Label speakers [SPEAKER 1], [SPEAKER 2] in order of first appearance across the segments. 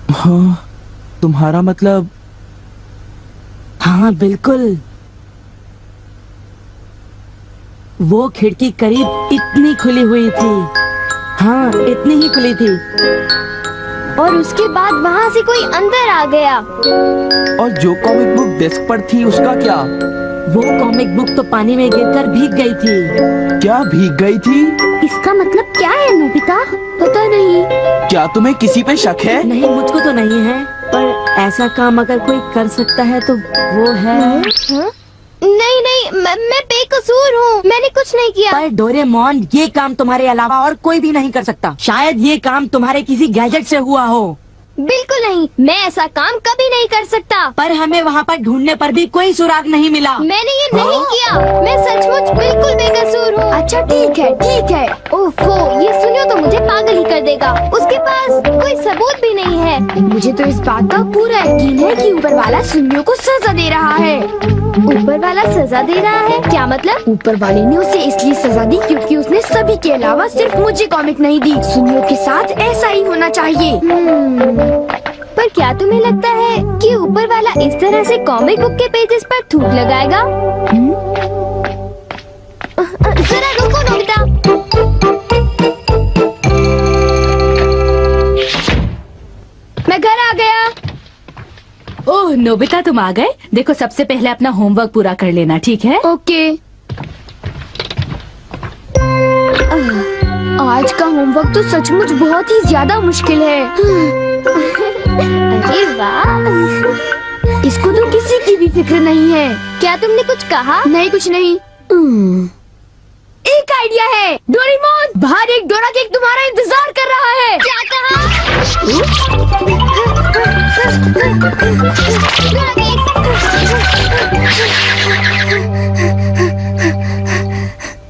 [SPEAKER 1] हाँ, तुम्हारा मतलब?
[SPEAKER 2] हाँ बिल्कुल, वो खिड़की करीब इतनी खुली हुई थी। हाँ, इतनी ही खुली थी।
[SPEAKER 3] और उसके बाद वहाँ से कोई अंदर आ गया।
[SPEAKER 1] और जो कॉमिक बुक डेस्क पर थी उसका क्या?
[SPEAKER 2] वो कॉमिक बुक तो पानी में गिरकर भीग गई थी।
[SPEAKER 1] क्या भीग गई थी?
[SPEAKER 3] इसका मतलब क्या है नोबिता? पता नहीं।
[SPEAKER 1] क्या तुम्हें किसी पे शक है?
[SPEAKER 2] नहीं, मुझको तो नहीं है, पर ऐसा काम अगर कोई कर सकता है तो वो है।
[SPEAKER 3] नहीं नहीं, मैं बेकसूर हूँ, मैंने कुछ नहीं किया।
[SPEAKER 2] पर डोरेमोन, ये काम तुम्हारे अलावा और कोई भी नहीं कर सकता। शायद ये काम तुम्हारे किसी गैजेट से हुआ हो।
[SPEAKER 3] बिल्कुल नहीं, मैं ऐसा काम कभी नहीं कर सकता।
[SPEAKER 2] पर हमें वहाँ पर ढूंढने पर भी कोई सुराग नहीं मिला।
[SPEAKER 3] मैंने ये नहीं किया, मैं सचमुच बिल्कुल बेकसूर हूँ। अच्छा ठीक है ठीक है। ओफो, ये सुनियो तो मुझे पागल ही कर देगा। उसके पास कोई सबूत भी नहीं है। मुझे तो इस बात का पूरा यकीन है कि ऊपर वाला सुनियो को सजा दे रहा है। ऊपर वाला सजा दे रहा है? क्या मतलब? ऊपर वाले ने उसे इसलिए सजा दी क्योंकि उसने सभी के अलावा सिर्फ मुझे कॉमिक नहीं दी। सुनियो के साथ ऐसा ही होना चाहिए। पर क्या तुम्हें लगता है कि ऊपर वाला इस तरह से कॉमिक बुक के पेजेस पर थूक लगाएगा? जरा रुको नोबिता। मैं घर आ गया।
[SPEAKER 4] ओह नोबिता, तुम आ गए। देखो, सबसे पहले अपना होमवर्क पूरा कर लेना, ठीक है?
[SPEAKER 3] ओके। आज का होमवर्क तो सचमुच बहुत ही ज्यादा मुश्किल है। अरे वाह, इसको तो किसी की भी फिक्र नहीं है। क्या तुमने कुछ कहा? नहीं, कुछ नहीं। एक आइडिया है। डोरेमोन, बाहर एक डोरा केक तुम्हारा इंतजार कर रहा है। क्या कहा?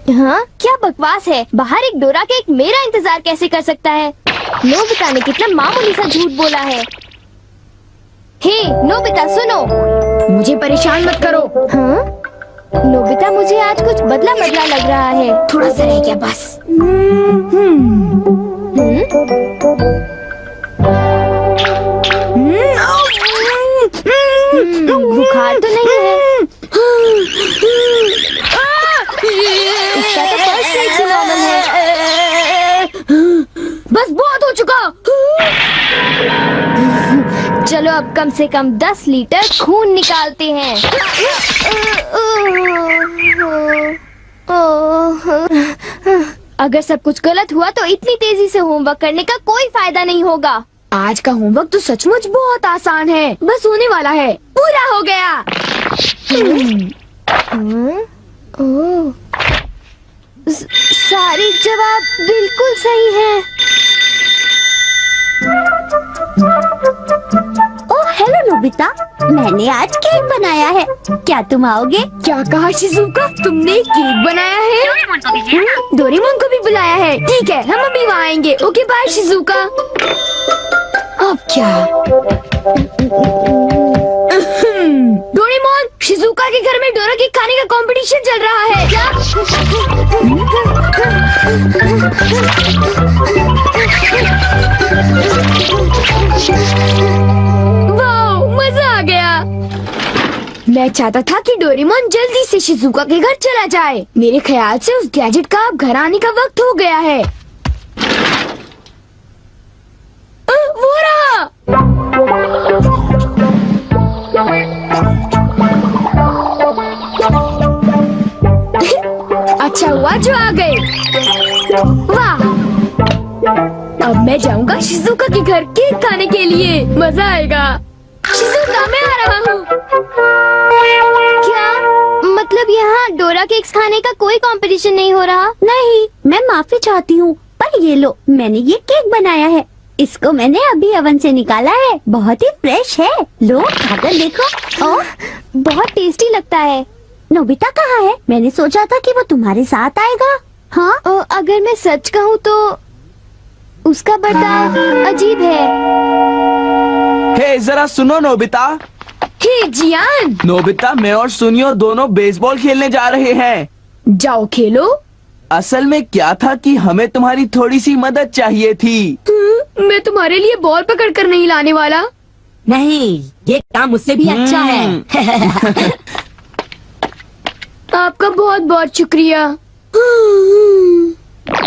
[SPEAKER 3] हाँ, क्या बकवास है। बाहर एक डोरा केक मेरा इंतजार कैसे कर सकता है? नोबिता ने कितना मामूली सा झूठ बोला है। हे नोबिता, सुनो, मुझे परेशान मत करो। हाँ? नोबिता, मुझे आज कुछ बदला बदला लग रहा है। थोड़ा सा रह गया बस। बुखार तो नहीं है? इसका तो फर्स्ट साइड से नॉर्मल है। बस बहुत हो चुका। चलो अब कम से कम 10 लीटर खून निकालते हैं। अगर सब कुछ गलत हुआ तो इतनी तेजी से होमवर्क करने का कोई फायदा नहीं होगा। आज का होमवर्क तो सचमुच बहुत आसान है, बस होने वाला है। पूरा हो गया। सारे जवाब बिल्कुल सही हैं।
[SPEAKER 5] ओह हेलो नोबिता, मैंने आज केक बनाया है, क्या तुम आओगे?
[SPEAKER 3] क्या कहा शिजुका? तुमने केक बनाया है? डोरेमोन को भी बुलाया है। ठीक है, हम अभी वहाँ आएंगे। Okay bye Shizuka. अब क्या? डोरेमोन, शिजुका के घर में डोरा केक खाने का कंपटीशन चल रहा है। क्या? वाह, मजा आ गया। मैं चाहता था कि डोरेमोन जल्दी से शिजुका के घर चला जाए। मेरे ख्याल से उस गैजेट का अब घर आने का वक्त हो गया है। वो रहा। अच्छा हुआ जो आ गए। वाह, अब मैं जाऊंगा शिजुका के घर केक खाने के लिए। मजा आएगा। शिजुका, मैं आ रहा हूँ। क्या मतलब यहाँ डोरा केक्स खाने का कोई कंपटीशन नहीं हो रहा?
[SPEAKER 5] नहीं, मैं माफी चाहती हूँ, पर ये लो, मैंने ये केक बनाया है। इसको मैंने अभी ओवन से निकाला है, बहुत ही फ्रेश है। लो खाकर देखो।
[SPEAKER 3] ओह, बहुत टेस्टी लगता है।
[SPEAKER 5] नोबिता कहाँ है? मैंने सोचा था कि वो तुम्हारे साथ आएगा। हाँ,
[SPEAKER 3] अगर मैं सच कहूँ तो उसका बर्ताव अजीब है।
[SPEAKER 1] हे जरा सुनो नोबिता।
[SPEAKER 3] हे जियान,
[SPEAKER 1] नोबिता, मैं और सुनियो दोनों बेसबॉल खेलने जा रहे हैं।
[SPEAKER 3] जाओ खेलो।
[SPEAKER 1] असल में क्या था कि हमें तुम्हारी थोड़ी सी मदद चाहिए थी।
[SPEAKER 3] मैं तुम्हारे लिए बॉल पकड़ कर नहीं लाने वाला।
[SPEAKER 2] नहीं, ये काम मुझसे भी अच्छा है।
[SPEAKER 3] आपका बहुत बहुत शुक्रिया।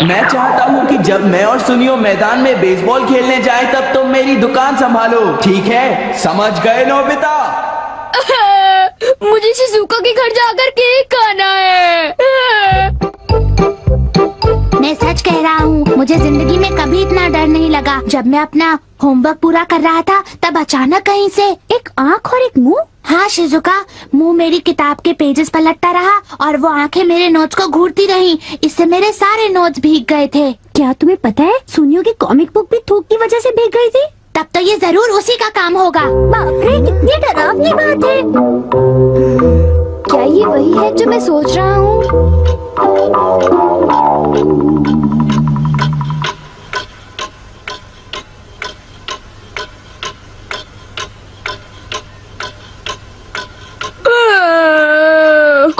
[SPEAKER 1] मैं चाहता हूँ कि जब मैं और सुनियो मैदान में बेसबॉल खेलने जाए तब तुम मेरी दुकान संभालो, ठीक है? समझ गए नोबिता?
[SPEAKER 3] मुझे शिजुका के घर जाकर केक खाना है।
[SPEAKER 5] मैं सच कह रहा हूँ, मुझे जिंदगी में कभी इतना डर नहीं लगा। जब मैं अपना होमवर्क पूरा कर रहा था तब अचानक कहीं से एक आँख और एक मुंह। हाँ शिजुका, मुंह मेरी किताब के पेजेस पलटता रहा और वो आंखें मेरे नोट्स को घूरती रहीं। इससे मेरे सारे नोट्स भीग गए थे। क्या तुम्हें पता है, सुनियो की कॉमिक बुक भी थूक की वजह से भीग गई थी? तब तो ये जरूर उसी का काम होगा। बाप रे, कितनी डरावनी बात है।
[SPEAKER 3] क्या ये वही है जो मैं सोच रहा हूँ?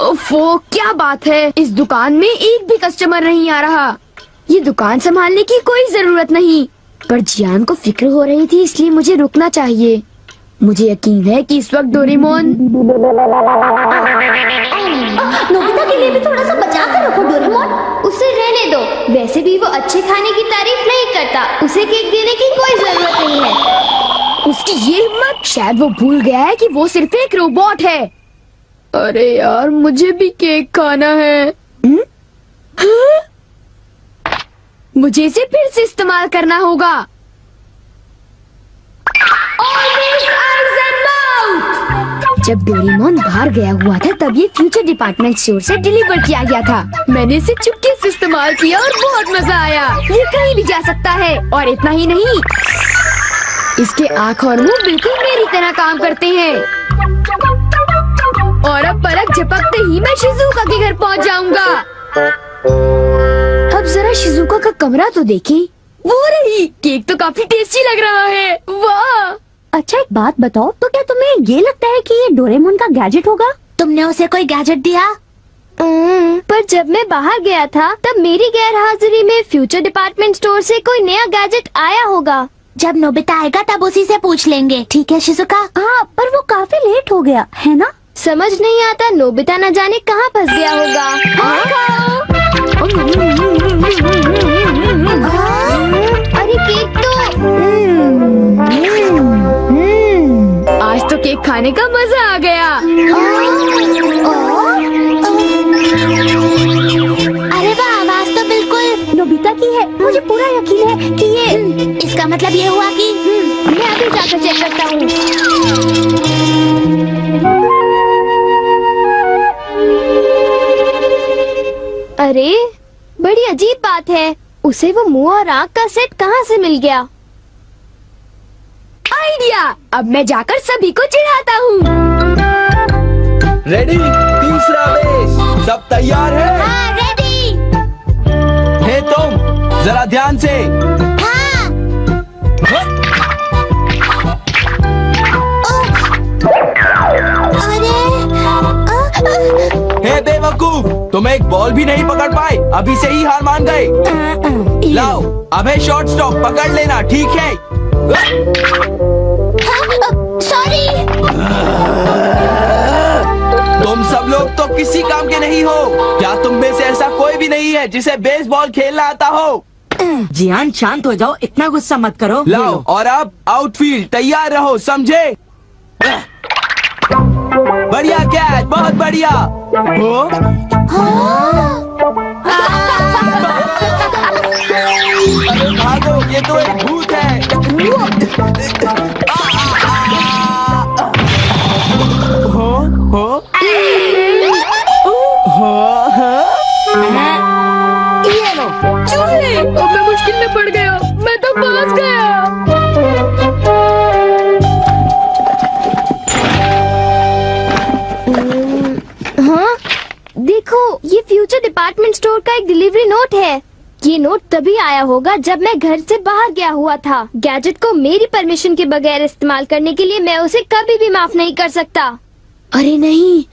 [SPEAKER 3] ओफो, क्या बात है, इस दुकान में एक भी कस्टमर नहीं आ रहा। ये दुकान संभालने की कोई जरूरत नहीं, पर जियान को फिक्र हो रही थी, इसलिए मुझे रुकना चाहिए। मुझे यकीन है कि इस वक्त डोरेमोन।
[SPEAKER 5] नोबिता के लिए भी थोड़ा सा बचा कर रखो डोरेमोन।
[SPEAKER 3] उसे रहने दो, वैसे भी वो अच्छे खाने की तारीफ नहीं करता। उसे केक देने की कोई जरूरत नहीं है। उसकी ये हिम्मत, शायद वो भूल गया है कि वो सिर्फ एक रोबोट है। अरे यार, मुझे भी केक खाना है। हाँ? मुझे इसे फिर से इस्तेमाल करना होगा। जब डोरेमोन बाहर गया हुआ था तब ये फ्यूचर डिपार्टमेंट स्टोर से डिलीवर किया गया था। मैंने इसे चुपके से इस्तेमाल किया और बहुत मजा आया। ये कहीं भी जा सकता है, और इतना ही नहीं, इसके आँख और मुंह बिल्कुल मेरी तरह काम करते हैं। और अब पलक झपकते ही मैं शिजुका के घर पहुंच जाऊंगा। अब जरा शिजुका का कमरा तो देखें। वो रही, केक तो काफी टेस्टी लग रहा है। वाह!
[SPEAKER 5] अच्छा एक बात बताओ, तो क्या तुम्हें ये लगता है कि ये डोरेमोन का गैजेट होगा? तुमने उसे कोई गैजेट दिया?
[SPEAKER 3] पर जब मैं बाहर गया था तब मेरी गैर हाजिरी में फ्यूचर डिपार्टमेंट स्टोर से कोई नया गैजेट आया होगा।
[SPEAKER 5] जब नोबिता आएगा तब उसी से पूछ लेंगे, ठीक है शिजुका? हाँ, पर वो काफी लेट हो गया है ना?
[SPEAKER 3] समझ नहीं आता, नोबिता न जाने कहाँ फंस गया होगा। अरे केक तो आज तो केक खाने का मजा आ गया।
[SPEAKER 5] अरे वाह, आवाज तो बिल्कुल नोबिता की है। मुझे पूरा यकीन है कि ये इसका मतलब ये हुआ कि
[SPEAKER 3] मैं अभी जाकर चेक करता हूँ। अरे बड़ी अजीब बात है, उसे वो मुंह और आँख का सेट कहाँ से मिल गया? आइडिया! अब मैं जाकर सभी को चिढ़ाता हूँ।
[SPEAKER 1] रेडी? तीसरा बेस, सब तैयार है?
[SPEAKER 5] हाँ, रेडी।
[SPEAKER 1] हे तुम, जरा ध्यान से।
[SPEAKER 5] हाँ।
[SPEAKER 1] हे बेवकूफ, तुम एक बॉल भी नहीं पकड़ पाए, अभी से ही हार मान गए। लाओ, अब है शॉर्ट स्टॉप, पकड़ लेना, ठीक है?
[SPEAKER 5] सॉरी।
[SPEAKER 1] तुम सब लोग तो किसी काम के नहीं हो। क्या तुम में से ऐसा कोई भी नहीं है जिसे बेसबॉल खेलना आता हो?
[SPEAKER 2] जियान शांत हो जाओ, इतना गुस्सा मत करो।
[SPEAKER 1] लाओ, और अब आउटफील्ड तैयार रहो, समझे? बढ़िया कैच, बहुत बढ़िया। हो? अरे भागो, ये तो एक भूत है। हो? हो?
[SPEAKER 2] ये लो।
[SPEAKER 3] चूहे! अब मैं मुश्किल में पड़ गया, मैं तो फंस गया। हाँ, देखो ये ये फ्यूचर डिपार्टमेंट स्टोर का एक डिलीवरी नोट है। ये नोट तभी आया होगा जब मैं घर से बाहर गया हुआ था। गैजेट को मेरी परमिशन के बगैर इस्तेमाल करने के लिए मैं उसे कभी भी माफ नहीं कर सकता। अरे नहीं,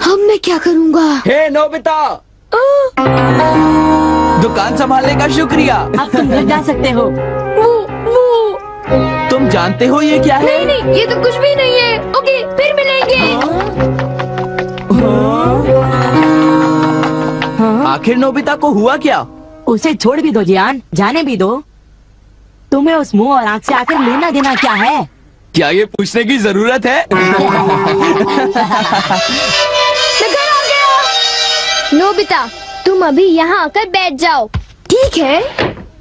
[SPEAKER 3] अब मैं क्या करूँगा?
[SPEAKER 1] हे नोबिता, दुकान संभालने का शुक्रिया।
[SPEAKER 2] अब तुम घर जा सकते हो।
[SPEAKER 3] वो
[SPEAKER 1] तुम जानते हो ये क्या है?
[SPEAKER 3] नहीं, ये तो कुछ भी नहीं है। ओके, फिर मिलेंगे।
[SPEAKER 1] आखिर नोबिता को हुआ क्या?
[SPEAKER 2] उसे छोड़ भी दो जियान, जाने भी दो। तुम्हें उस मुंह और आंख से आकर लेना देना क्या है?
[SPEAKER 1] क्या ये पूछने की जरूरत है?
[SPEAKER 3] मैं घर आ गया। नोबिता, तुम अभी यहाँ आकर बैठ जाओ। ठीक है,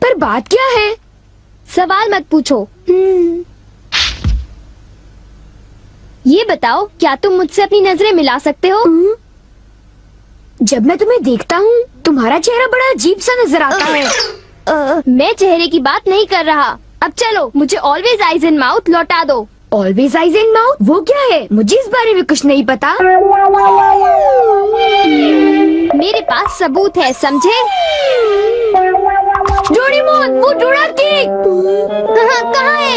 [SPEAKER 3] पर बात क्या है? सवाल मत पूछो। ये बताओ, क्या तुम मुझसे अपनी नजरें मिला सकते हो? जब मैं तुम्हें देखता हूँ, तुम्हारा चेहरा बड़ा अजीब सा नजर आता है। मैं चेहरे की बात नहीं कर रहा। अब चलो, मुझे ऑलवेज आइज इन माउथ लौटा दो। Always eyes in mouth? वो क्या है? मुझे इस बारे में कुछ नहीं पता। मेरे पास सबूत है, समझे? डोरेमोन, वो डोरा केक कहाँ है?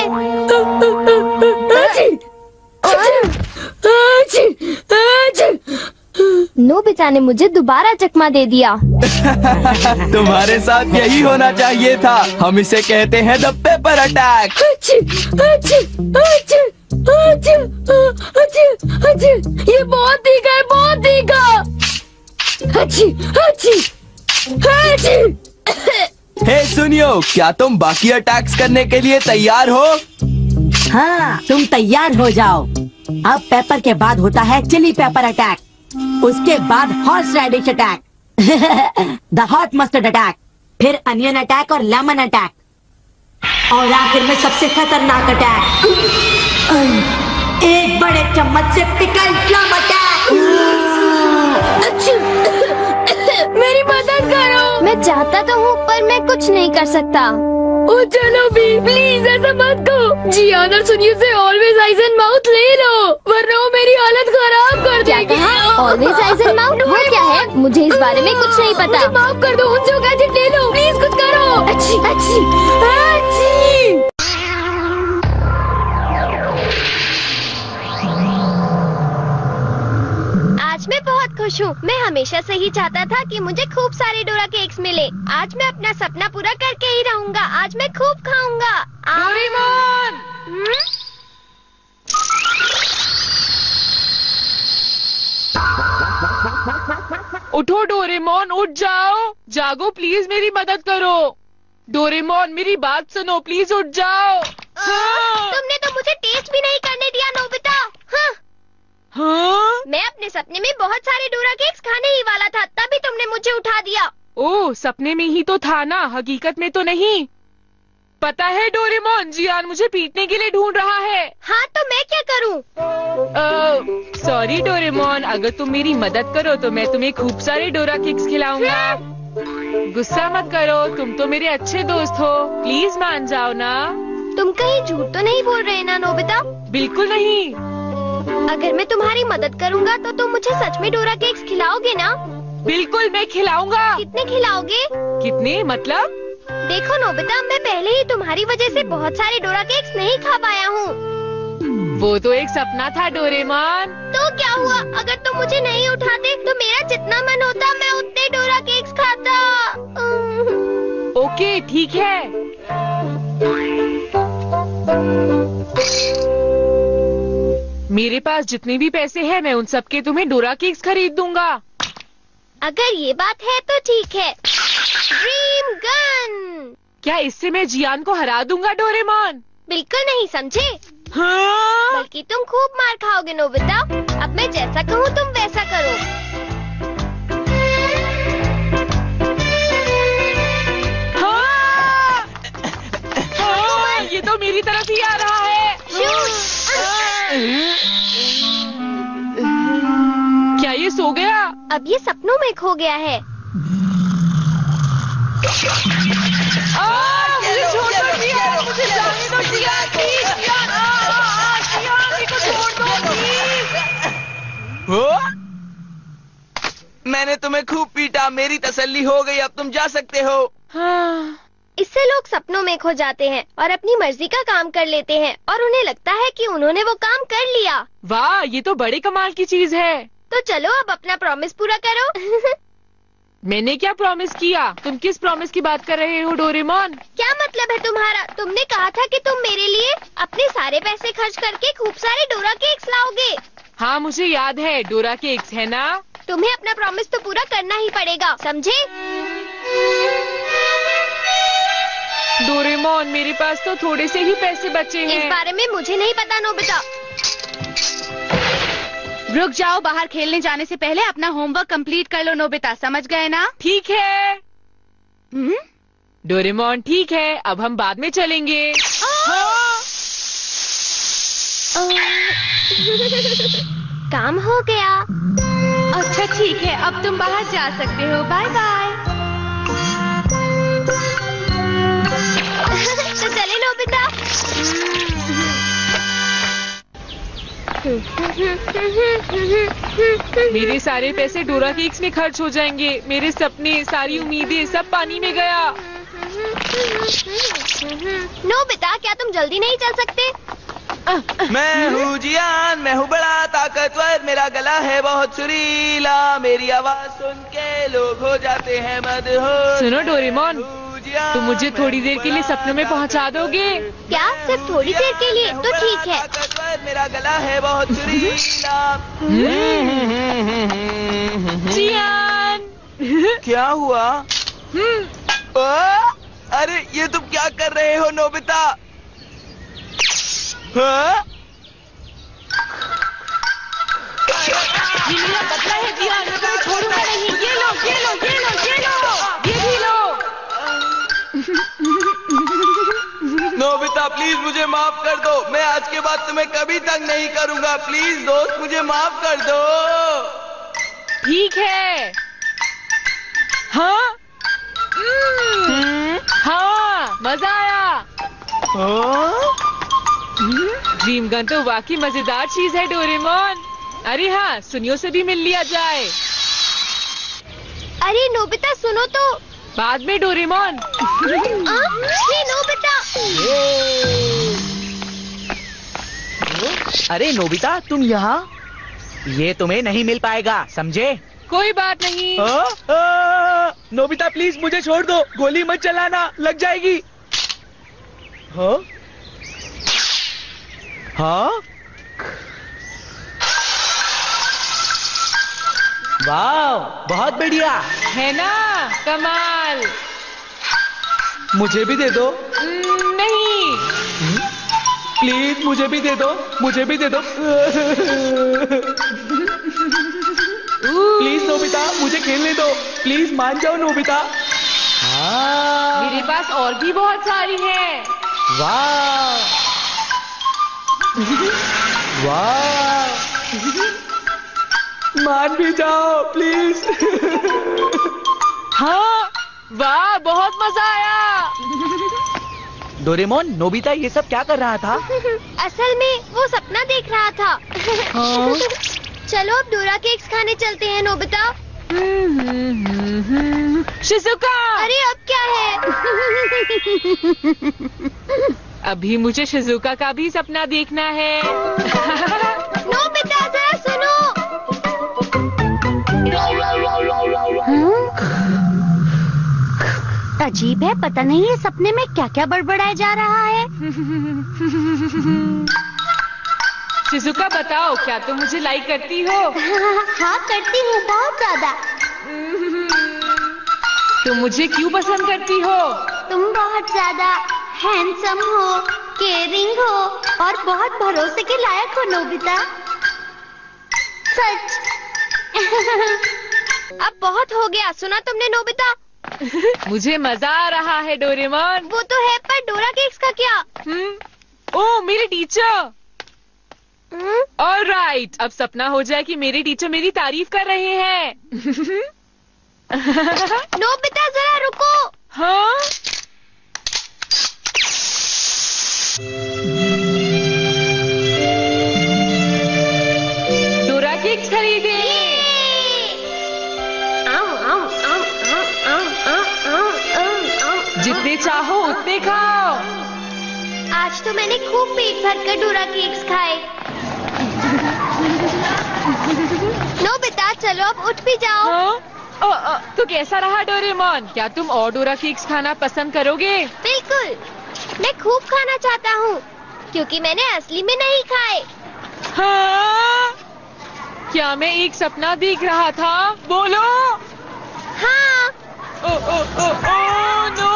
[SPEAKER 3] नोबिता ने मुझे दोबारा चकमा दे दिया।
[SPEAKER 1] तुम्हारे साथ यही होना चाहिए था। हम इसे कहते हैं द पेपर अटैक।
[SPEAKER 3] ये बहुत तीखा है, बहुत तीखा।
[SPEAKER 1] हे सुनियो, क्या तुम बाकी अटैक्स करने के लिए तैयार हो?
[SPEAKER 2] हाँ, तुम तैयार हो जाओ। अब पेपर के बाद होता है चिली पेपर अटैक, उसके बाद horseradish attack, the hot mustard attack, फिर अनियन अटैक और लेमन अटैक, और आखिर में सबसे खतरनाक अटैक, एक बड़े चम्मच से पिकल प्लम अटैक।
[SPEAKER 3] मेरी मदद करो। मैं चाहता तो हूँ, पर मैं कुछ नहीं कर सकता। ओ चलो भी, प्लीज ऐसा मत करो। जियान और सुनियो से ऑलवेज आइज एंड माउथ ले लो, वरना वो मेरी हालत खराब कर देगी। ऑलवेज आइज एंड माउथ वो क्या है? मुझे इस बारे में कुछ नहीं पता। मुझे माफ कर दो, उन जो गैजेट ले लो, प्लीज कुछ करो। अच्छी अच्छी अच्छी। आज मैं बहुत खुश हूँ। मैं हमेशा से ही चाहता था कि मुझे खूब सारे डोरा केक्स मिले। आज मैं अपना सपना पूरा करके ही रहूँगा। आज मैं खूब खाऊंगा। डोरेमोन!
[SPEAKER 6] उठो डोरेमोन, उठ जाओ। जागो प्लीज, मेरी मदद करो। डोरेमोन, मेरी बात सुनो, प्लीज उठ जाओ।
[SPEAKER 3] तुमने तो मुझे टेस्ट भी नहीं करने दिया नोबिता।
[SPEAKER 6] हाँ?
[SPEAKER 3] मैं अपने सपने में बहुत सारे डोरा केक्स खाने ही वाला था, तभी तुमने मुझे उठा दिया।
[SPEAKER 6] ओह, सपने में ही तो था ना, हकीकत में तो नहीं। पता है डोरेमोन, जियान मुझे पीटने के लिए ढूंढ रहा है।
[SPEAKER 3] हाँ, तो मैं क्या करूँ?
[SPEAKER 6] सॉरी डोरेमोन, अगर तुम मेरी मदद करो तो मैं तुम्हें खूब सारे डोरा केक्स खिलाऊंगा। गुस्सा मत करो, तुम तो मेरे अच्छे दोस्त हो, प्लीज मान जाओ ना।
[SPEAKER 3] तुम कहीं झूठ तो नहीं बोल रहे ना नोबिता?
[SPEAKER 6] बिल्कुल नहीं।
[SPEAKER 3] अगर मैं तुम्हारी मदद करूँगा तो तुम मुझे सच में डोरा केक्स खिलाओगे ना?
[SPEAKER 6] बिल्कुल, मैं खिलाऊंगा।
[SPEAKER 3] कितने खिलाओगे?
[SPEAKER 6] कितने मतलब?
[SPEAKER 3] देखो नोबिता, मैं पहले ही तुम्हारी वजह से बहुत सारे डोरा केक्स नहीं खा पाया हूँ।
[SPEAKER 6] वो तो एक सपना था डोरेमोन।
[SPEAKER 3] तो क्या हुआ? अगर तुम मुझे नहीं उठाते तो मेरा जितना मन होता मैं उतने डोरा केक्स खाता।
[SPEAKER 6] ओके, ठीक है। मेरे पास जितने भी पैसे हैं, मैं उन सब के तुम्हें डोरा केक्स खरीद दूंगा।
[SPEAKER 3] अगर ये बात है तो ठीक है। Dream gun!
[SPEAKER 6] क्या इससे मैं जियान को हरा दूंगा डोरेमोन?
[SPEAKER 3] बिल्कुल नहीं, समझे?
[SPEAKER 6] हाँ?
[SPEAKER 3] बल्कि तुम खूब मार खाओगे नोबिता। अब मैं जैसा कहूँ तुम वैसा करो।
[SPEAKER 6] हाँ! हाँ, ये तो मेरी तरफ ही आ रहा है। क्या ये सो गया?
[SPEAKER 3] अब ये सपनों में खो गया है।
[SPEAKER 6] मुझे छोड़ दो जियान, मुझे जाने दो जियान, प्लीज जियान, जियान, मेरे को छोड़ दो प्लीज।
[SPEAKER 1] मैंने मैंने तुम्हें खूब पीटा, मेरी तसल्ली हो गई, अब तुम जा सकते हो।
[SPEAKER 6] हाँ,
[SPEAKER 3] इससे लोग सपनों में खो जाते हैं और अपनी मर्जी का काम कर लेते हैं और उन्हें लगता है कि उन्होंने वो काम कर लिया।
[SPEAKER 6] वाह, ये तो बड़े कमाल की चीज है।
[SPEAKER 3] तो चलो अब अपना प्रॉमिस पूरा करो।
[SPEAKER 6] मैंने क्या प्रॉमिस किया? तुम किस प्रॉमिस की बात कर रहे हो डोरेमोन?
[SPEAKER 3] क्या मतलब है तुम्हारा? तुमने कहा था कि तुम मेरे लिए अपने सारे पैसे खर्च करके खूब सारे डोरा केक्स लाओगे।
[SPEAKER 6] हाँ, मुझे याद है, डोरा केक्स है ना?
[SPEAKER 3] तुम्हें अपना प्रॉमिस तो पूरा करना ही पड़ेगा, समझे?
[SPEAKER 6] डोरेमोन, मेरे पास तो थोड़े से ही पैसे बचे
[SPEAKER 3] इस
[SPEAKER 6] हैं।
[SPEAKER 3] बारे में मुझे नहीं पता नोबिता।
[SPEAKER 4] रुक जाओ, बाहर खेलने जाने से पहले अपना होमवर्क कंप्लीट कर लो नोबिता, समझ गए ना?
[SPEAKER 6] ठीक है डोरेमोन, ठीक है, अब हम बाद में चलेंगे।
[SPEAKER 3] काम हो गया।
[SPEAKER 4] अच्छा ठीक है, अब तुम बाहर जा सकते हो, बाय बाय।
[SPEAKER 3] तो चले नोबिता।
[SPEAKER 6] मेरे सारे पैसे डोरा केक्स में खर्च हो जाएंगे। मेरे सपने, सारी उम्मीदें सब पानी में गया।
[SPEAKER 3] नोबिता, क्या तुम जल्दी नहीं चल सकते?
[SPEAKER 1] मैं हूँ जियान, मैं हूँ बड़ा ताकतवर, मेरा गला है बहुत सुरीला, मेरी आवाज सुन के लोग हो जाते हैं मदहोश।
[SPEAKER 6] सुनो डोरेमोन,
[SPEAKER 1] जियान,
[SPEAKER 6] तुम मुझे थोड़ी देर के लिए सपनों में पहुंचा दोगे?
[SPEAKER 3] क्या सिर्फ थोड़ी देर के लिए? तो ठीक है।
[SPEAKER 1] ताकतवर, मेरा गला है बहुत सुरीला।
[SPEAKER 6] जियान।
[SPEAKER 1] क्या हुआ? अरे ये तुम क्या कर रहे हो नोबिता? हाँ?
[SPEAKER 6] ये मेरा बदला है जियान, मैं तुम्हें छोड़ूंगा नहीं। ये लो, ये लो, ये लो, ये लो, ये भी लो।
[SPEAKER 1] नोबिता प्लीज मुझे माफ कर दो, मैं आज के बाद तुम्हें कभी तंग नहीं करूंगा। प्लीज दोस्त, मुझे माफ कर दो।
[SPEAKER 6] ठीक है। हाँ हाँ, मजा आया। ड्रीम गन तो वाकई मजेदार चीज है डोरेमोन। अरे हाँ, सुनियो से भी मिल लिया जाए।
[SPEAKER 3] अरे नोबिता सुनो तो।
[SPEAKER 6] बाद में डोरेमोन।
[SPEAKER 3] ये नोबिता।
[SPEAKER 7] अरे नोबिता, तुम यहाँ? ये तुम्हें नहीं मिल पाएगा, समझे?
[SPEAKER 6] कोई बात नहीं।
[SPEAKER 7] नोबिता प्लीज मुझे छोड़ दो, गोली मत चलाना, लग जाएगी। हाँ? हाँ? वाह, बहुत बढ़िया।
[SPEAKER 6] है ना कमाल?
[SPEAKER 7] मुझे भी दे दो।
[SPEAKER 6] नहीं।
[SPEAKER 7] प्लीज मुझे भी दे दो, मुझे भी दे दो। प्लीज नोबिता, मुझे खेलने दो, प्लीज मान जाओ नोबिता। हाँ।
[SPEAKER 6] मेरे पास और भी बहुत सारी है।
[SPEAKER 7] वाह वाह, मान भी जाओ प्लीज।
[SPEAKER 6] हाँ, वाह, बहुत मजा आया।
[SPEAKER 7] डोरेमोन, नोबिता ये सब क्या कर रहा था?
[SPEAKER 3] असल में वो सपना देख रहा था।
[SPEAKER 7] हाँ?
[SPEAKER 3] चलो अब डोरा केक्स खाने चलते हैं नोबिता।
[SPEAKER 6] शिजुका,
[SPEAKER 3] अरे अब क्या है?
[SPEAKER 6] अभी मुझे शिजुका का भी सपना देखना है।
[SPEAKER 3] नोबिता जरा सुनो। अजीब है, पता नहीं ये सपने में क्या क्या बड़बड़ाया जा रहा है।
[SPEAKER 6] शिजुका बताओ, क्या तुम मुझे लाइक करती हो?
[SPEAKER 3] हाँ करती हूँ, बहुत ज्यादा।
[SPEAKER 6] तुम मुझे क्यों पसंद करती हो?
[SPEAKER 3] तुम बहुत ज्यादा हैंडसम हो, केयरिंग हो और बहुत भरोसे के लायक हो नोबिता। सच। अब बहुत हो गया, सुना तुमने नोबिता?
[SPEAKER 6] मुझे मजा आ रहा है डोरेमोन।
[SPEAKER 3] वो तो है, पर डोरा केक्स का क्या?
[SPEAKER 6] ओह, मेरे टीचर। ऑलराइट, अब सपना हो जाए कि मेरे टीचर मेरी तारीफ कर रहे हैं।
[SPEAKER 3] नोबिता जरा रुको।
[SPEAKER 6] हाँ? डोरा केक्स खरीदे। जितने चाहो उतने खाओ।
[SPEAKER 3] आज तो मैंने खूब पेट भर कर डोरा केक्स खाए। नोबिता चलो अब उठ भी जाओ।
[SPEAKER 6] हाँ? तो कैसा रहा डोरेमोन? क्या तुम और डोरा केक्स खाना पसंद करोगे?
[SPEAKER 3] बिल्कुल, मैं खूब खाना चाहता हूँ क्योंकि मैंने असली में नहीं खाए।
[SPEAKER 6] हाँ? क्या मैं एक सपना देख रहा था? बोलो।
[SPEAKER 3] हाँ।
[SPEAKER 6] ओ ओ ओ ओ नो।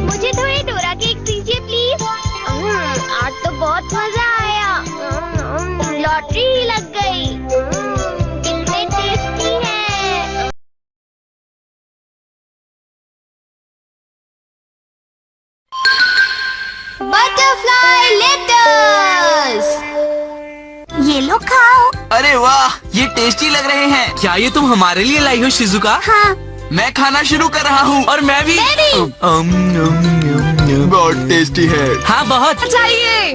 [SPEAKER 3] मुझे थोड़े डोरा केक दीजिए प्लीज। आज तो बहुत मजा आया। लॉटरी ही लग गई। कितने टेस्टी है। Butterfly letters.
[SPEAKER 5] ये लो खाओ।
[SPEAKER 1] अरे वाह, ये टेस्टी लग रहे हैं। क्या ये तुम हमारे लिए लाई हो शिजुका?
[SPEAKER 5] हाँ।
[SPEAKER 1] मैं खाना शुरू कर रहा हूँ। और मैं भी। बहुत टेस्टी है। हाँ बहुत।
[SPEAKER 6] चाहिए।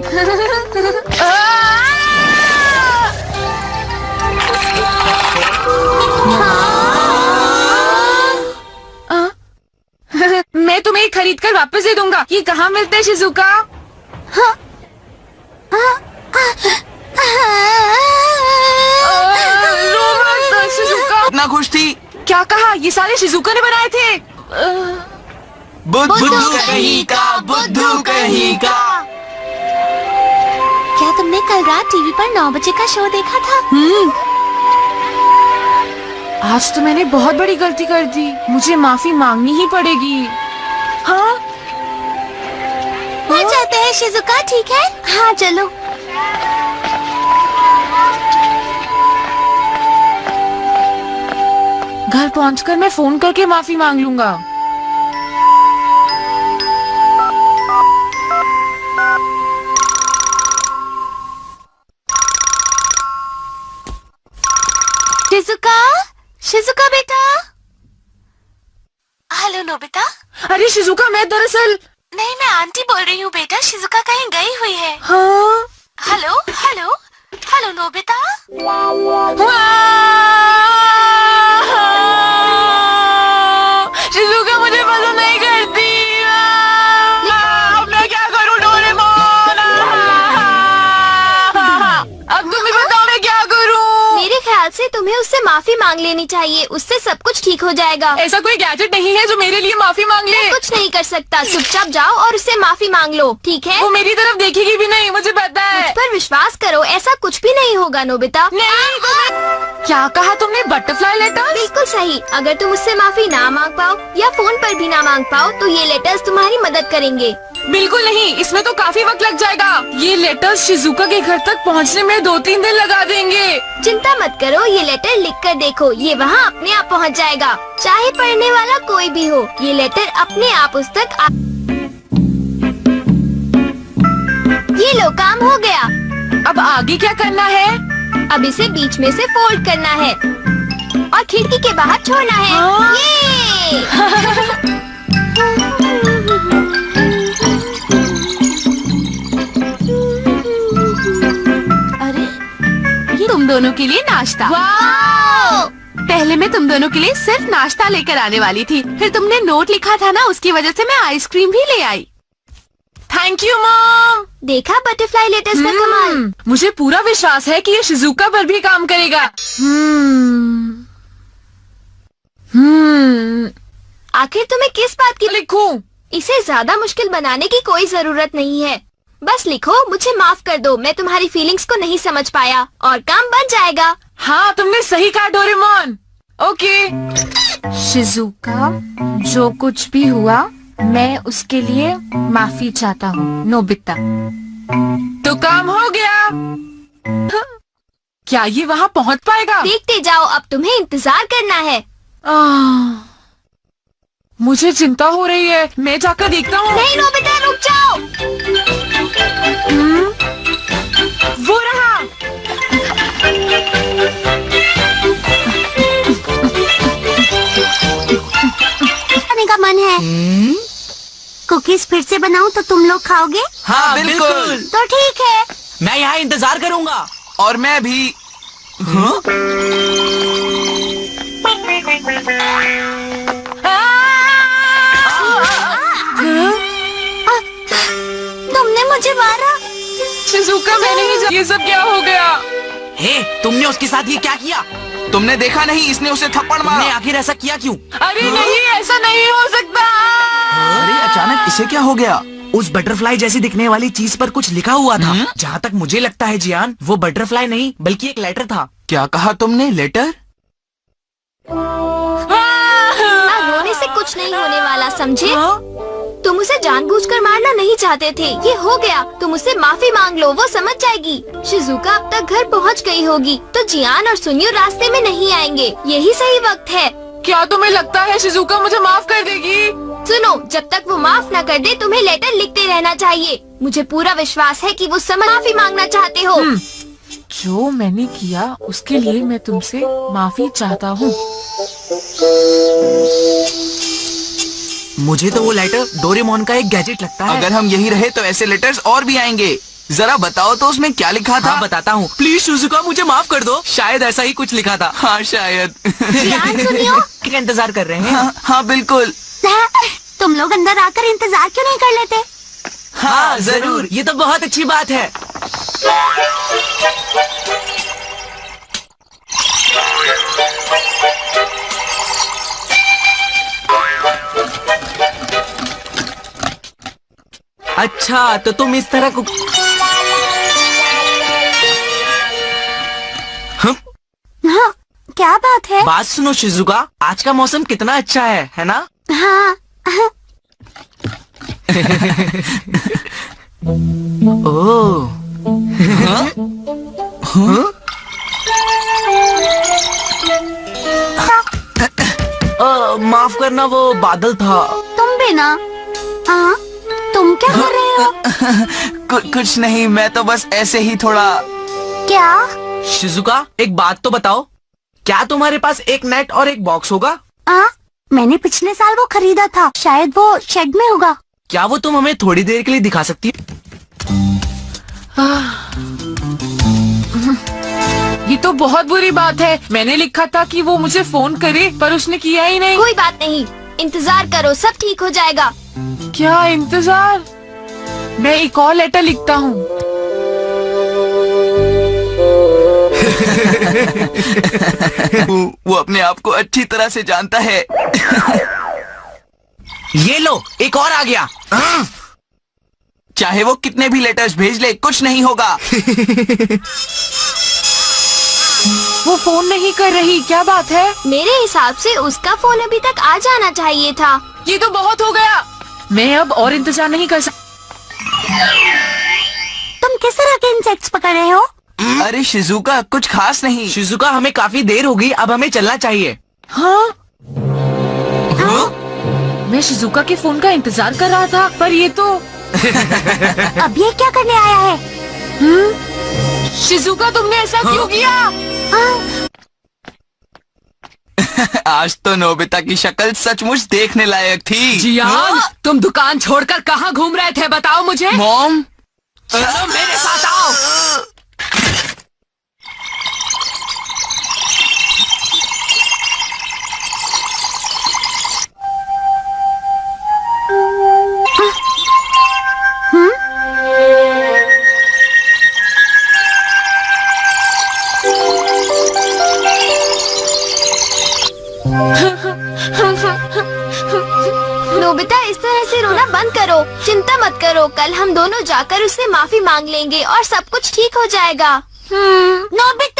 [SPEAKER 6] मैं तुम्हें खरीद कर वापस दे दूंगा। ये कहाँ मिलते हैं शिजुका? रो मत शिजुका।
[SPEAKER 1] इतना खुश थी।
[SPEAKER 6] क्या कहा? ये सारे शिजुका ने बनाए थे।
[SPEAKER 1] बुद्धू कहीं का, बुद्धू कहीं का।
[SPEAKER 5] क्या तुमने कल रात टीवी पर 9 बजे का शो देखा था?
[SPEAKER 6] आज तो मैंने बहुत बड़ी गलती कर दी। मुझे माफी मांगनी ही पड़ेगी। हाँ?
[SPEAKER 5] घर जाते हैं शिजुका, ठीक है? हाँ चलो।
[SPEAKER 6] घर पहुंचकर मैं फोन करके माफी मांग लूंगा।
[SPEAKER 5] शिजुका, शिजुका बेटा। Hello Nobita.
[SPEAKER 6] अरे शिजुका, मैं दरअसल।
[SPEAKER 5] नहीं, मैं आंटी बोल रही हूँ बेटा। शिजुका कहीं गई हुई है।
[SPEAKER 6] हाँ?
[SPEAKER 5] Hello hello hello Nobita.
[SPEAKER 6] Shizuka मुझे पसंद नहीं करती। अब मैं क्या करूँ डोरेमोन? अब तुम ही बताओ मैं क्या करूँ?
[SPEAKER 3] मेरे ख्याल से तुम्हें उससे माफी मांग लेनी चाहिए। उससे सब कुछ ठीक हो जाएगा।
[SPEAKER 6] ऐसा कोई गैजेट नहीं है जो मेरे लिए माफी मांग ले।
[SPEAKER 3] कुछ नहीं कर सकता। चुपचाप जाओ और उससे माफी मांग लो, ठीक है?
[SPEAKER 6] वो मेरी तरफ देखेगी भी नहीं, मुझे पता है।
[SPEAKER 3] मुझ पर विश्वास करो, ऐसा कुछ भी नहीं होगा नोबिता।
[SPEAKER 6] नहीं, क्या कहा तुमने? Butterfly letters?
[SPEAKER 3] बिल्कुल सही। अगर तुम उससे माफी ना मांग पाओ या फोन पर भी ना मांग पाओ तो ये लेटर्स तुम्हारी मदद करेंगे।
[SPEAKER 6] बिल्कुल नहीं, इसमें तो काफी वक्त लग जाएगा। ये लेटर्स शिजुका के घर तक पहुंचने में 2-3 दिन लगा देंगे।
[SPEAKER 3] चिंता मत करो, ये लेटर लिख कर देखो, ये वहाँ अपने आप पहुँच जाएगा। चाहे पढ़ने वाला कोई भी हो, ये लेटर अपने आप उस तक ये लो, काम हो गया।
[SPEAKER 6] अब आगे क्या करना है?
[SPEAKER 3] अब इसे बीच में से फोल्ड करना है और खिड़की के बाहर छोड़ना है।
[SPEAKER 6] हाँ?
[SPEAKER 3] ये
[SPEAKER 5] अरे, ये तुम दोनों के लिए नाश्ता।
[SPEAKER 6] वाह!
[SPEAKER 5] पहले मैं तुम दोनों के लिए सिर्फ नाश्ता लेकर आने वाली थी, फिर तुमने नोट लिखा था ना, उसकी वजह से मैं आइसक्रीम भी ले आई।
[SPEAKER 6] Thank you mom.
[SPEAKER 3] देखा बटरफ्लाई लेटर्स का कमाल।
[SPEAKER 6] मुझे पूरा विश्वास है कि ये शिजुका पर भी काम करेगा।
[SPEAKER 3] आखिर तुम्हें किस बात की
[SPEAKER 6] लिखूं?
[SPEAKER 3] इसे ज्यादा मुश्किल बनाने की कोई जरूरत नहीं है। बस लिखो, मुझे माफ कर दो, मैं तुम्हारी फीलिंग्स को नहीं समझ पाया, और काम बन जाएगा।
[SPEAKER 6] हाँ, तुमने सही कहा डोरेमोन। ओके। शिजुका, जो कुछ भी हुआ मैं उसके लिए माफी चाहता हूँ। नोबिता। तो काम हो गया। क्या ये वहाँ पहुँच पाएगा?
[SPEAKER 3] देखते जाओ, अब तुम्हें इंतजार करना है।
[SPEAKER 6] मुझे चिंता हो रही है, मैं जाकर देखता हूँ।
[SPEAKER 3] नहीं नोबिता, रुक जाओ।
[SPEAKER 6] वो रहा।
[SPEAKER 5] खाने का मन है। कुकी सैंडविच फिर से बनाऊं तो तुम लोग खाओगे?
[SPEAKER 1] हाँ बिल्कुल।
[SPEAKER 5] तो ठीक है।
[SPEAKER 7] मैं यहाँ इंतजार करूँगा।
[SPEAKER 1] और मैं भी। हाँ?
[SPEAKER 5] तुमने मुझे मारा।
[SPEAKER 6] शिजुका मैंने ही ये सब क्या हो गया?
[SPEAKER 7] हे, तुमने उसके साथ ये क्या किया?
[SPEAKER 1] तुमने देखा नहीं, इसने उसे थप्पड़
[SPEAKER 7] तुमने
[SPEAKER 1] मारा।
[SPEAKER 7] आखिर ऐसा किया क्यों?
[SPEAKER 6] अरे नहीं, ऐसा नहीं हो सकता।
[SPEAKER 1] अरे अचानक इसे क्या हो गया?
[SPEAKER 7] उस बटरफ्लाई जैसी दिखने वाली चीज पर कुछ लिखा हुआ था। जहाँ तक मुझे लगता है जियान, वो बटरफ्लाई नहीं बल्कि एक लेटर था।
[SPEAKER 1] क्या कहा तुमने? लेटर?
[SPEAKER 3] रोने से कुछ नहीं होने वाला, समझे? तुम उसे जानबूझकर मारना नहीं चाहते थे, ये हो गया। तुम उससे माफी मांग लो, वो समझ जाएगी। शिजुका अब तक घर पहुंच गई होगी, तो जियान और सुनियो रास्ते में नहीं आएंगे। यही सही वक्त है।
[SPEAKER 6] क्या तुम्हें लगता है शिजुका मुझे माफ कर देगी?
[SPEAKER 3] सुनो, जब तक वो माफ न कर दे, तुम्हें लेटर लिखते रहना चाहिए। मुझे पूरा विश्वास है कि वो समझ माफी मांगना चाहते हो।
[SPEAKER 6] जो मैंने किया उसके लिए मैं तुमसे माफी चाहता हूँ।
[SPEAKER 7] मुझे तो वो लेटर डोरेमोन का एक गैजेट लगता है।
[SPEAKER 1] अगर हम यही रहे तो ऐसे लेटर्स और भी आएंगे। जरा बताओ तो उसमें क्या लिखा था?
[SPEAKER 7] हाँ बताता हूँ। प्लीज शिजुका मुझे माफ कर दो। शायद ऐसा ही कुछ लिखा था।
[SPEAKER 1] हाँ शायद।
[SPEAKER 3] जियान, सुनियो।
[SPEAKER 7] क्या इंतजार कर रहे हैं?
[SPEAKER 1] हाँ बिल्कुल।
[SPEAKER 5] तुम लोग अंदर आकर इंतजार क्यों नहीं कर लेते?
[SPEAKER 7] हाँ जरूर, ये तो बहुत अच्छी बात है। अच्छा, तो तुम इस तरह को
[SPEAKER 5] हाँ, क्या बात है?
[SPEAKER 7] बात सुनो शिजुका, आज का मौसम कितना अच्छा है ना?
[SPEAKER 5] हाँ।
[SPEAKER 7] ओह, माफ करना, वो बादल था।
[SPEAKER 5] तुम भी ना? हाँ, तुम क्या कर रहे हो?
[SPEAKER 1] कुछ नहीं, मैं तो बस ऐसे ही थोड़ा।
[SPEAKER 5] क्या?
[SPEAKER 7] शिजुका, एक बात तो बताओ, क्या तुम्हारे पास एक नेट और एक बॉक्स होगा?
[SPEAKER 5] मैंने पिछले साल वो खरीदा था, शायद वो शेड में होगा।
[SPEAKER 7] क्या वो तुम हमें थोड़ी देर के लिए दिखा सकती हो?
[SPEAKER 6] ये तो बहुत बुरी बात है। मैंने लिखा था कि वो मुझे फोन करे, पर उसने किया ही नहीं।
[SPEAKER 3] कोई बात नहीं, इंतजार करो, सब ठीक हो जाएगा।
[SPEAKER 6] क्या इंतजार? मैं एक और लेटर लिखता हूँ।
[SPEAKER 1] वो अपने आप को अच्छी तरह से जानता है।
[SPEAKER 7] ये लो, एक और आ गया।
[SPEAKER 1] चाहे वो कितने भी लेटर्स भेज ले, कुछ नहीं होगा।
[SPEAKER 6] वो फोन नहीं कर रही, क्या बात है?
[SPEAKER 3] मेरे हिसाब से उसका फोन अभी तक आ जाना चाहिए था।
[SPEAKER 6] ये तो बहुत हो गया। मैं अब और इंतजार नहीं कर सकता।
[SPEAKER 5] तुम किस तरह के इंसेक्ट्स पकड़ रहे हो?
[SPEAKER 1] अरे शिजुका, कुछ खास नहीं।
[SPEAKER 7] शिजुका, हमें काफी देर हो गई, अब हमें चलना चाहिए।
[SPEAKER 6] हाँ? मैं शिजुका के फोन का इंतजार कर रहा था, पर ये तो
[SPEAKER 5] अब ये क्या करने आया है?
[SPEAKER 6] शिजुका, तुमने ऐसा क्यों किया?
[SPEAKER 1] आज तो नोबिता की शक्ल सचमुच देखने लायक थी।
[SPEAKER 6] जियान, तुम दुकान छोड़कर कहाँ घूम रहे थे, बताओ मुझे।
[SPEAKER 1] मॉम,
[SPEAKER 6] चलो मेरे साथ आओ।
[SPEAKER 3] नोबिता, इस तरह से रोना बंद करो। चिंता मत करो, कल हम दोनों जाकर उससे माफी मांग लेंगे और सब कुछ ठीक हो जाएगा।
[SPEAKER 5] नोबिता!